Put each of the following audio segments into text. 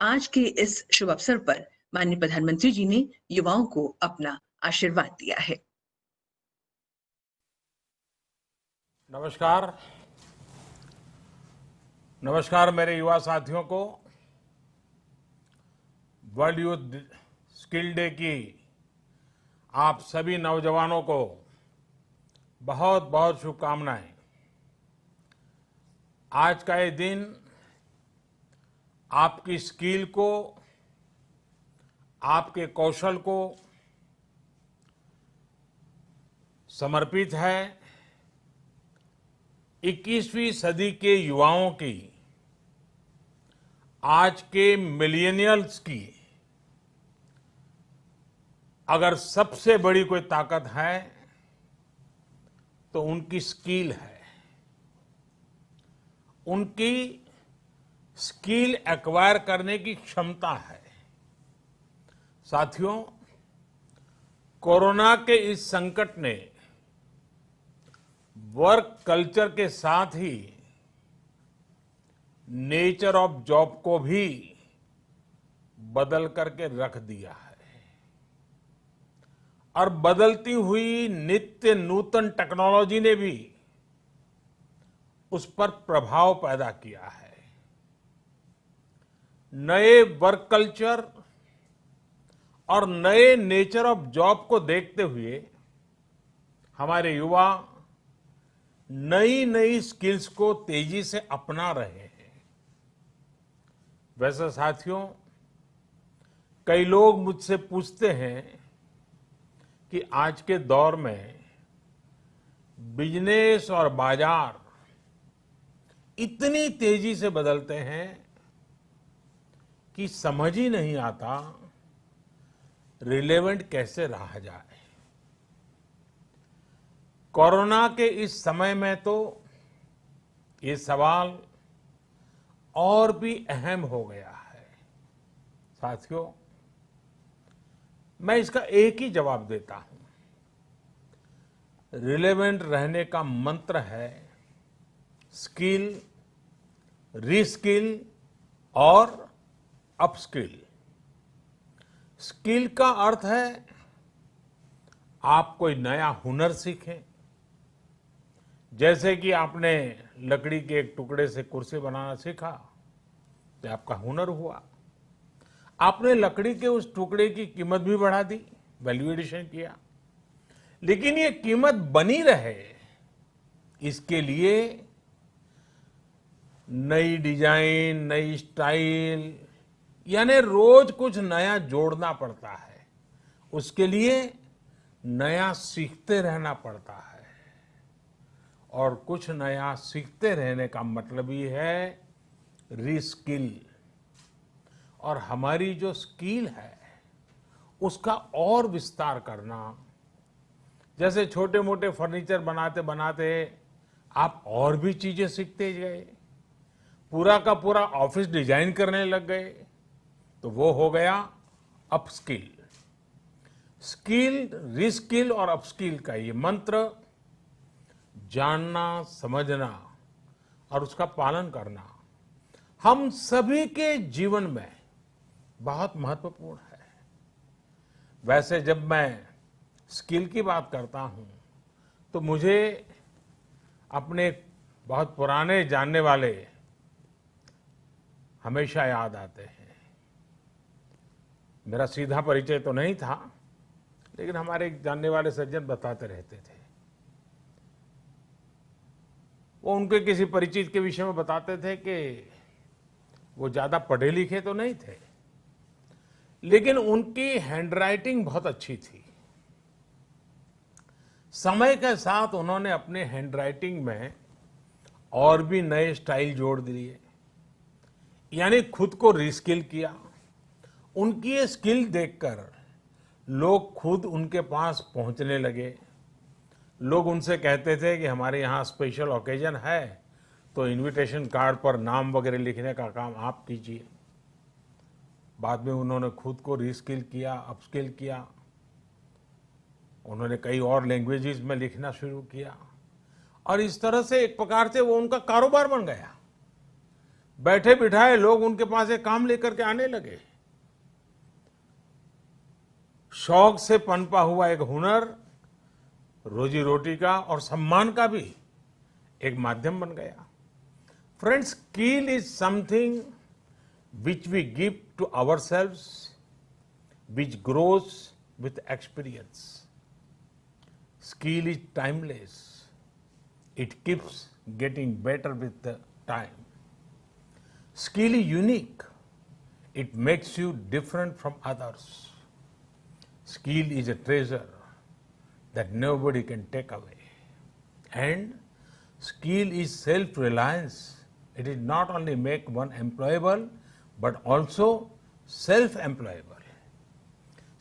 आज के इस शुभ अवसर पर माननीय प्रधानमंत्री जी ने युवाओं को अपना आशीर्वाद दिया है। नमस्कार। नमस्कार मेरे युवा साथियों को। वर्ल्ड यूथ स्किल डे की आप सभी नौजवानों को बहुत बहुत शुभकामनाएं। आज का ये दिन आपकी स्किल को, आपके कौशल को समर्पित है। 21वीं सदी के युवाओं की, आज के मिलेनियल्स की अगर सबसे बड़ी कोई ताकत है तो उनकी स्किल है। उनकी स्किल एक्वायर करने की क्षमता है। साथियों, कोरोना के इस संकट ने वर्क कल्चर के साथ ही नेचर ऑफ जॉब को भी बदल करके रख दिया है और बदलती हुई नित्य नूतन टेक्नोलॉजी ने भी उस पर प्रभाव पैदा किया है। नए वर्क कल्चर और नए नेचर ऑफ जॉब को देखते हुए हमारे युवा नई नई स्किल्स को तेजी से अपना रहे हैं। वैसे साथियों, कई लोग मुझसे पूछते हैं कि आज के दौर में बिजनेस और बाजार इतनी तेजी से बदलते हैं कि समझ ही नहीं आता रिलेवेंट कैसे रहा जाए। कोरोना के इस समय में तो ये सवाल और भी अहम हो गया है। साथियों, मैं इसका एक ही जवाब देता हूं। रिलेवेंट रहने का मंत्र है स्किल, रीस्किल और अपस्किल। स्किल का अर्थ है आप कोई नया हुनर सीखें। जैसे कि आपने लकड़ी के एक टुकड़े से कुर्सी बनाना सीखा तो आपका हुनर हुआ। आपने लकड़ी के उस टुकड़े की कीमत भी बढ़ा दी, वैल्यू एडिशन किया। लेकिन ये कीमत बनी रहे इसके लिए नई डिजाइन, नई स्टाइल, यानी रोज कुछ नया जोड़ना पड़ता है। उसके लिए नया सीखते रहना पड़ता है। और कुछ नया सीखते रहने का मतलब ही है रीस्किल। और हमारी जो स्किल है उसका और विस्तार करना। जैसे छोटे मोटे फर्नीचर बनाते बनाते आप और भी चीजें सीखते गए, पूरा का पूरा ऑफिस डिजाइन करने लग गए, तो वो हो गया अपस्किल। स्किल, रीस्किल और अपस्किल का ये मंत्र जानना, समझना और उसका पालन करना हम सभी के जीवन में बहुत महत्वपूर्ण है। वैसे जब मैं स्किल की बात करता हूं तो मुझे अपने बहुत पुराने जानने वाले हमेशा याद आते हैं। मेरा सीधा परिचय तो नहीं था, लेकिन हमारे एक जानने वाले सज्जन बताते रहते थे। वो उनके किसी परिचित के विषय में बताते थे कि वो ज्यादा पढ़े लिखे तो नहीं थे, लेकिन उनकी हैंडराइटिंग बहुत अच्छी थी। समय के साथ उन्होंने अपने हैंडराइटिंग में और भी नए स्टाइल जोड़ दिए, यानी खुद को रीस्किल किया। उनकी ये स्किल देखकर लोग खुद उनके पास पहुंचने लगे। लोग उनसे कहते थे कि हमारे यहाँ स्पेशल ओकेजन है तो इनविटेशन कार्ड पर नाम वगैरह लिखने का काम आप कीजिए। बाद में उन्होंने खुद को रीस्किल किया, अपस्किल किया। उन्होंने कई और लैंग्वेजेस में लिखना शुरू किया और इस तरह से एक प्रकार से वो उनका कारोबार बन गया। बैठे बिठाए लोग उनके पास एक काम लेकर के आने लगे। शौक से पनपा हुआ एक हुनर रोजी रोटी का और सम्मान का भी एक माध्यम बन गया। Friends, skill is something which we give to ourselves, which grows with experience. Skill is timeless. It keeps getting better with the time. Skill is unique. It makes you different from others. Skill is a treasure that nobody can take away. And skill is self-reliance. It is not only make one employable, but also self-employable.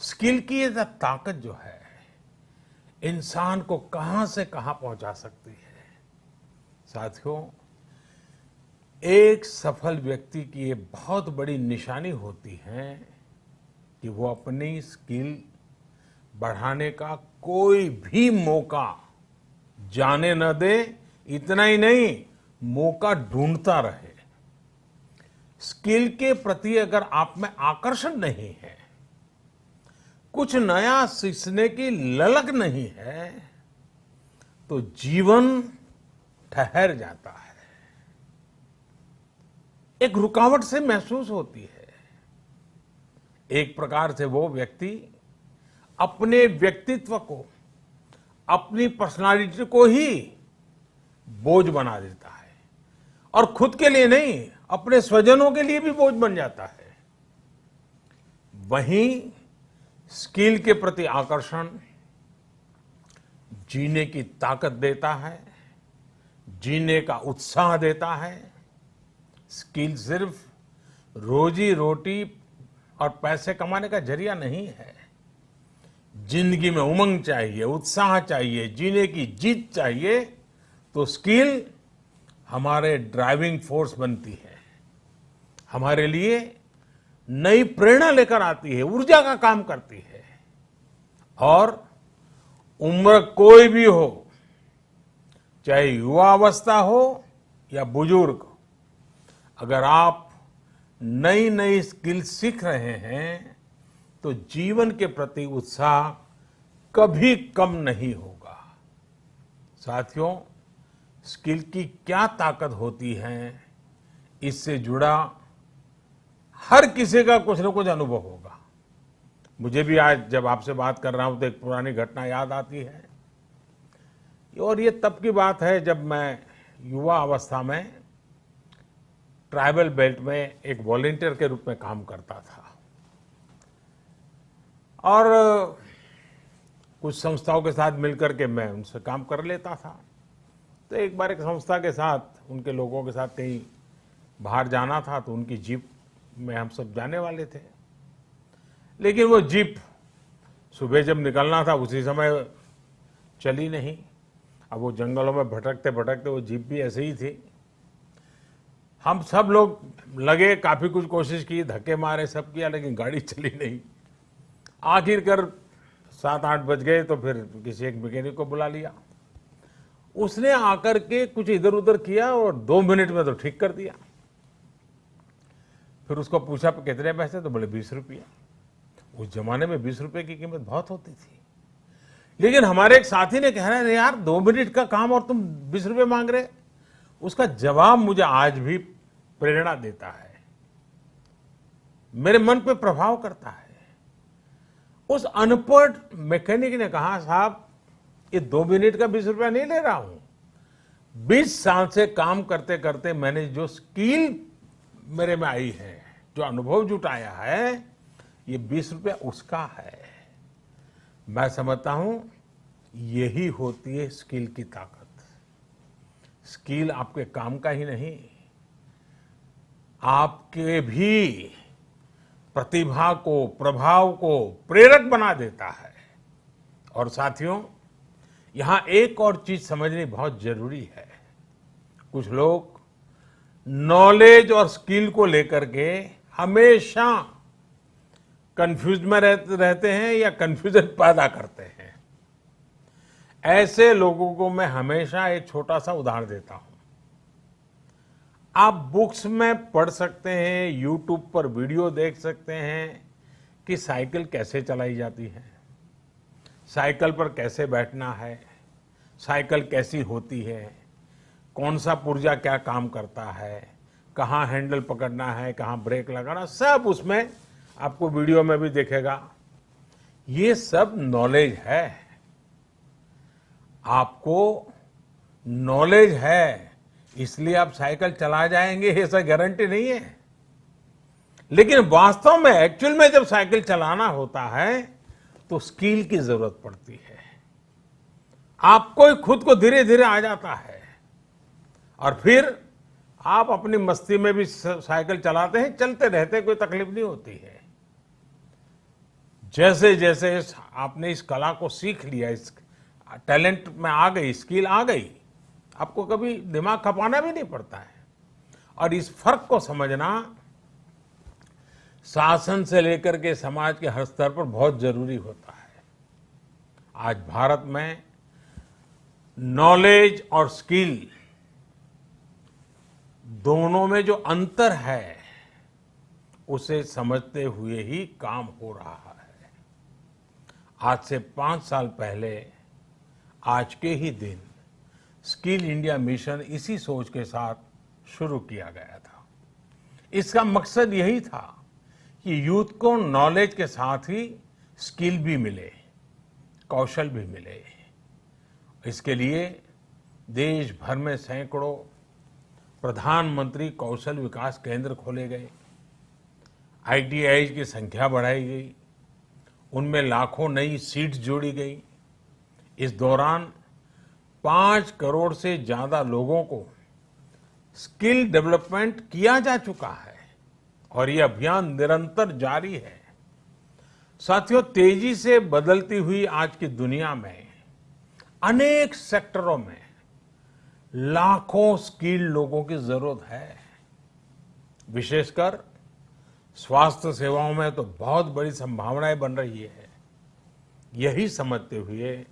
Skill की ये ताकत जो है इंसान को कहां से कहां पहुंचा सकती है। साथियों, एक सफल व्यक्ति की ये बहुत बड़ी निशानी होती है कि वो अपनी स्किल बढ़ाने का कोई भी मौका जाने न दे। इतना ही नहीं, मौका ढूंढता रहे। स्किल के प्रति अगर आप में आकर्षण नहीं है, कुछ नया सीखने की ललक नहीं है, तो जीवन ठहर जाता है, एक रुकावट से महसूस होती है। एक प्रकार से वो व्यक्ति अपने व्यक्तित्व को, अपनी पर्सनालिटी को ही बोझ बना देता है और खुद के लिए नहीं, अपने स्वजनों के लिए भी बोझ बन जाता है। वहीं स्किल के प्रति आकर्षण जीने की ताकत देता है, जीने का उत्साह देता है। स्किल सिर्फ रोजी रोटी और पैसे कमाने का जरिया नहीं है। जिंदगी में उमंग चाहिए, उत्साह चाहिए, जीने की जीत चाहिए, तो स्किल हमारे ड्राइविंग फोर्स बनती है, हमारे लिए नई प्रेरणा लेकर आती है, ऊर्जा का काम करती है। और उम्र कोई भी हो, चाहे युवा अवस्था हो या बुजुर्ग, अगर आप नई नई स्किल सीख रहे हैं तो जीवन के प्रति उत्साह कभी कम नहीं होगा। साथियों, स्किल की क्या ताकत होती है, इससे जुड़ा हर किसी का कुछ न कुछ अनुभव होगा। मुझे भी आज जब आपसे बात कर रहा हूं तो एक पुरानी घटना याद आती है। और ये तब की बात है जब मैं युवा अवस्था में ट्राइबल बेल्ट में एक वॉलंटियर के रूप में काम करता था। और कुछ संस्थाओं के साथ मिलकर के मैं उनसे काम कर लेता था। तो एक बार एक संस्था के साथ, उनके लोगों के साथ कहीं बाहर जाना था, तो उनकी जीप में हम सब जाने वाले थे। लेकिन वो जीप सुबह जब निकलना था उसी समय चली नहीं। अब वो जंगलों में भटकते भटकते वो जीप भी ऐसे ही थी। हम सब लोग लगे, काफी कुछ कोशिश की, धक्के मारे, सब किया, लेकिन गाड़ी चली नहीं। आखिरकार 7-8 बज गए तो फिर किसी एक मैकेनिक को बुला लिया। उसने आकर के कुछ इधर उधर किया और 2 मिनट में तो ठीक कर दिया। फिर उसको पूछा कितने पैसे, तो बोले 20 रुपया। उस जमाने में 20 रुपए की कीमत बहुत होती थी। लेकिन हमारे एक साथी ने कह रहे यार 2 मिनट का काम और तुम 20 रुपए मांग रहे। उसका जवाब मुझे आज भी प्रेरणा देता है, मेरे मन पे प्रभाव करता है। उस अनपढ़ मैकेनिक ने कहा, साहब ये 2 मिनट का 20 रुपया नहीं ले रहा हूं, 20 साल से काम करते करते मैंने जो स्किल मेरे में आई है, जो अनुभव जुटाया है, ये 20 रुपया उसका है। मैं समझता हूं यही होती है स्किल की ताकत। स्किल आपके काम का ही नहीं, आपके भी प्रतिभा को, प्रभाव को प्रेरक बना देता है। और साथियों, यहां एक और चीज समझनी बहुत जरूरी है। कुछ लोग नॉलेज और स्किल को लेकर के हमेशा कंफ्यूज में रहते हैं या कंफ्यूजन पैदा करते हैं। ऐसे लोगों को मैं हमेशा एक छोटा सा उदाहरण देता हूं। आप बुक्स में पढ़ सकते हैं, यूट्यूब पर वीडियो देख सकते हैं कि साइकिल कैसे चलाई जाती है, साइकिल पर कैसे बैठना है, साइकिल कैसी होती है, कौन सा पुर्जा क्या काम करता है, कहाँ हैंडल पकड़ना है, कहाँ ब्रेक लगाना, सब उसमें आपको वीडियो में भी दिखेगा। ये सब नॉलेज है। आपको नॉलेज है इसलिए आप साइकिल चला जाएंगे, ऐसा गारंटी नहीं है। लेकिन वास्तव में एक्चुअल में जब साइकिल चलाना होता है तो स्किल की जरूरत पड़ती है। आपको ही खुद को धीरे धीरे आ जाता है और फिर आप अपनी मस्ती में भी साइकिल चलाते हैं, चलते रहते, कोई तकलीफ नहीं होती है। जैसे जैसे आपने इस कला को सीख लिया, इस टैलेंट में आ गई, स्किल आ गई, आपको कभी दिमाग खपाना भी नहीं पड़ता है। और इस फर्क को समझना शासन से लेकर के समाज के हर स्तर पर बहुत जरूरी होता है। आज भारत में नॉलेज और स्किल दोनों में जो अंतर है उसे समझते हुए ही काम हो रहा है। आज से 5 साल पहले आज के ही दिन स्किल इंडिया मिशन इसी सोच के साथ शुरू किया गया था। इसका मकसद यही था कि यूथ को नॉलेज के साथ ही स्किल भी मिले, कौशल भी मिले। इसके लिए देश भर में सैकड़ों प्रधानमंत्री कौशल विकास केंद्र खोले गए, आईटीआई की संख्या बढ़ाई गई, उनमें लाखों नई सीट्स जोड़ी गई। इस दौरान 5 करोड़ से ज्यादा लोगों को स्किल डेवलपमेंट किया जा चुका है और ये अभियान निरंतर जारी है। साथियों, तेजी से बदलती हुई आज की दुनिया में अनेक सेक्टरों में लाखों स्किल्ड लोगों की जरूरत है। विशेषकर स्वास्थ्य सेवाओं में तो बहुत बड़ी संभावनाएं बन रही है। यही समझते हुए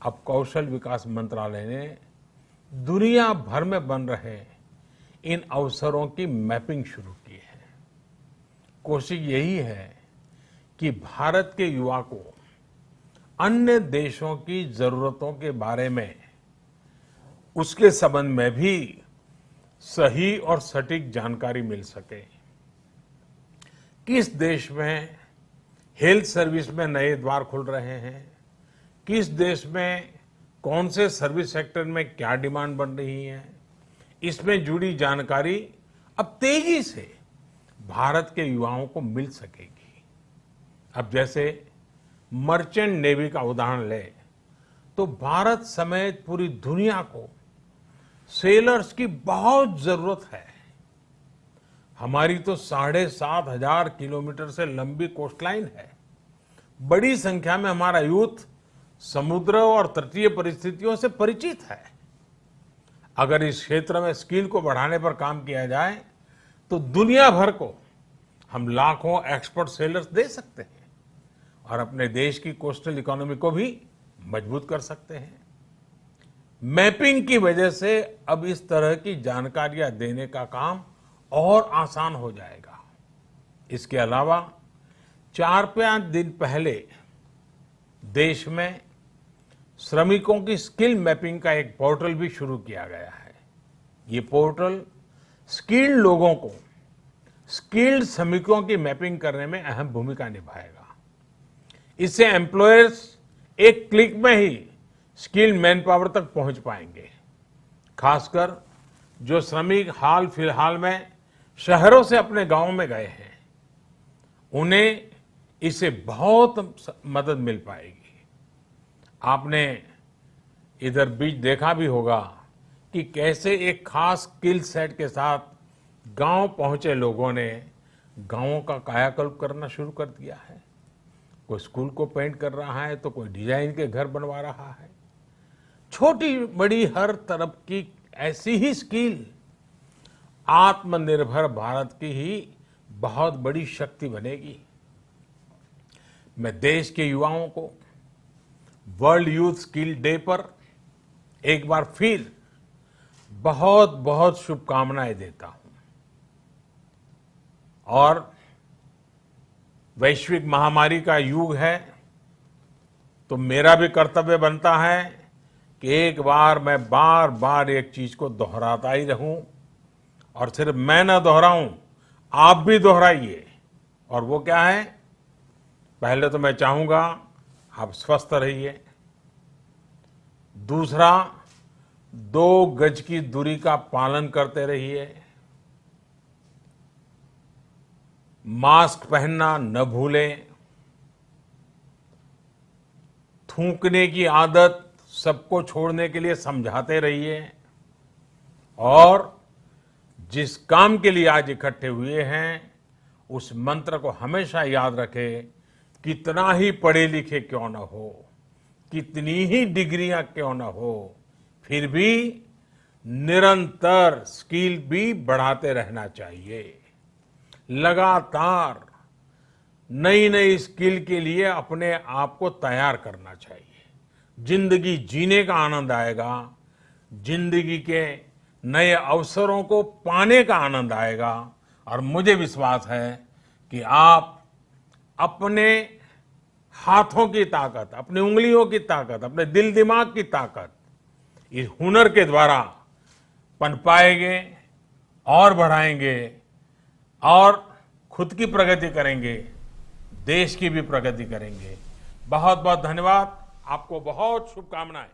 अब कौशल विकास मंत्रालय ने दुनिया भर में बन रहे इन अवसरों की मैपिंग शुरू की है। कोशिश यही है कि भारत के युवा को अन्य देशों की जरूरतों के बारे में, उसके संबंध में भी सही और सटीक जानकारी मिल सके। किस देश में हेल्थ सर्विस में नए द्वार खुल रहे हैं, किस देश में कौन से सर्विस सेक्टर में क्या डिमांड बन रही है, इसमें जुड़ी जानकारी अब तेजी से भारत के युवाओं को मिल सकेगी। अब जैसे मर्चेंट नेवी का उदाहरण ले तो भारत समेत पूरी दुनिया को सेलर्स की बहुत जरूरत है। हमारी तो 7,500 किलोमीटर से लंबी कोस्टलाइन है। बड़ी संख्या में हमारा यूथ समुद्र और तटीय परिस्थितियों से परिचित है। अगर इस क्षेत्र में स्किल को बढ़ाने पर काम किया जाए तो दुनिया भर को हम लाखों एक्सपर्ट सेलर्स दे सकते हैं और अपने देश की कोस्टल इकोनॉमी को भी मजबूत कर सकते हैं। मैपिंग की वजह से अब इस तरह की जानकारियां देने का काम और आसान हो जाएगा। इसके अलावा 4-5 दिन पहले देश में श्रमिकों की स्किल मैपिंग का एक पोर्टल भी शुरू किया गया है। ये पोर्टल स्किल्ड लोगों को स्किल्ड श्रमिकों की मैपिंग करने में अहम भूमिका निभाएगा। इससे एम्प्लॉयर्स एक क्लिक में ही स्किल्ड मैन पावर तक पहुंच पाएंगे। खासकर जो श्रमिक हाल फिलहाल में शहरों से अपने गांव में गए हैं, उन्हें इससे बहुत मदद मिल पाएगी। आपने इधर बीच देखा भी होगा कि कैसे एक खास स्किल सेट के साथ गांव पहुंचे लोगों ने गांवों का कायाकल्प करना शुरू कर दिया है। कोई स्कूल को पेंट कर रहा है तो कोई डिजाइन के घर बनवा रहा है। छोटी बड़ी हर तरफ की ऐसी ही स्किल आत्मनिर्भर भारत की ही बहुत बड़ी शक्ति बनेगी। मैं देश के युवाओं को वर्ल्ड यूथ स्किल डे पर एक बार फिर बहुत बहुत शुभकामनाएं देता हूं। और वैश्विक महामारी का युग है, तो मेरा भी कर्तव्य बनता है कि एक बार मैं बार बार एक चीज को दोहराता ही रहूं, और सिर्फ मैं ना दोहराऊं, आप भी दोहराइए। और वो क्या है? पहले तो मैं चाहूंगा आप स्वस्थ रहिए। दूसरा, 2 गज की दूरी का पालन करते रहिए। मास्क पहनना न भूलें। थूकने की आदत सबको छोड़ने के लिए समझाते रहिए। और जिस काम के लिए आज इकट्ठे हुए हैं, उस मंत्र को हमेशा याद रखें। कितना ही पढ़े लिखे क्यों न हो, कितनी ही डिग्रियां क्यों न हो, फिर भी निरंतर स्किल भी बढ़ाते रहना चाहिए। लगातार नई नई स्किल के लिए अपने आप को तैयार करना चाहिए। जिंदगी जीने का आनंद आएगा, जिंदगी के नए अवसरों को पाने का आनंद आएगा। और मुझे विश्वास है कि आप अपने हाथों की ताकत, अपनी उंगलियों की ताकत, अपने दिल दिमाग की ताकत इस हुनर के द्वारा पनपाएंगे और बढ़ाएंगे, और खुद की प्रगति करेंगे, देश की भी प्रगति करेंगे। बहुत बहुत धन्यवाद। आपको बहुत शुभकामनाएं।